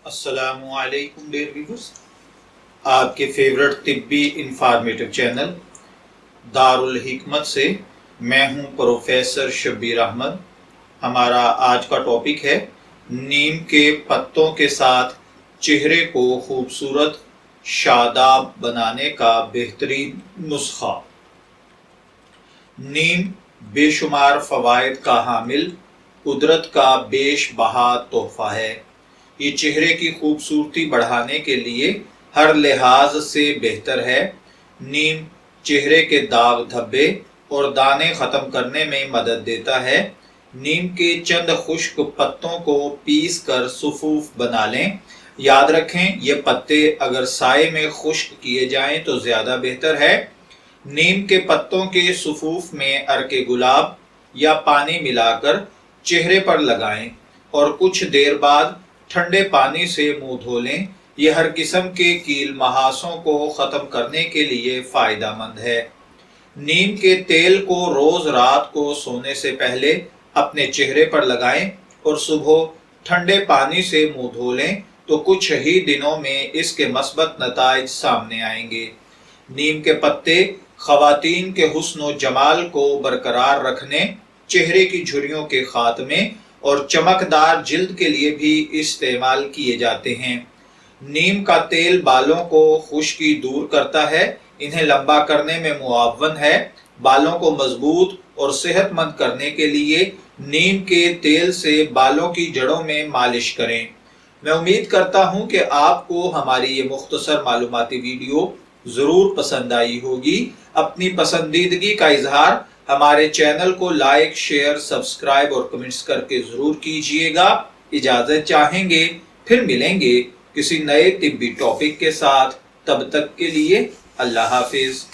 अस्सलामुअलैकुम dear viewers, आपके favourite तिब्बी informative channel Darul हिकमत से मैं हूं प्रोफेसर शब्बीर अहमद। हमारा आज का टॉपिक है नीम के पत्तों के साथ चेहरे को खूबसूरत शादाब बनाने का बेहतरीन नुस्खा। नीम बेशुमार फवाइद का हामिल कुदरत का बेश बहा तोहफा है। ये चेहरे की खूबसूरती बढ़ाने के लिए हर लिहाज से बेहतर है। नीम चेहरे के दाग धब्बे और दाने ख़त्म करने में मदद देता है। नीम के चंद खुश्क पत्तों को पीस कर सुफूफ बना लें। याद रखें, ये पत्ते अगर साए में खुश्क किए जाएं तो ज़्यादा बेहतर है। नीम के पत्तों के सुफूफ में अर्के गुलाब या पानी मिलाकर चेहरे पर लगाएं और कुछ देर बाद ठंडे पानी से मुंह धो लें। यह हर किस्म के कील महासों को ख़त्म करने के लिए फ़ायदेमंद है। नीम के तेल को रोज़ रात को सोने से पहले अपने चेहरे पर लगाएं और सुबह ठंडे पानी से मुंह धो लें तो कुछ ही दिनों में इसके मस्बत नताइज सामने आएंगे। नीम के पत्ते ख़वातीन के हुस्न व जमाल को बरकरार रखने, चेहरे की झुर्रियों के खात्मे और चमकदार जिल्द के लिए भी इस्तेमाल किए जाते हैं। नीम का तेल बालों को खुश्की दूर करता है, इन्हें लंबा करने में मुआवन है। बालों को मजबूत और सेहतमंद करने के लिए नीम के तेल से बालों की जड़ों में मालिश करें। मैं उम्मीद करता हूं कि आपको हमारी ये मुख्तसर मालूमाती वीडियो ज़रूर पसंद आई होगी। अपनी पसंदीदगी का इजहार हमारे चैनल को लाइक, शेयर, सब्सक्राइब और कमेंट्स करके ज़रूर कीजिएगा। इजाज़त चाहेंगे, फिर मिलेंगे किसी नए तिब्बी टॉपिक के साथ। तब तक के लिए अल्लाह हाफिज़।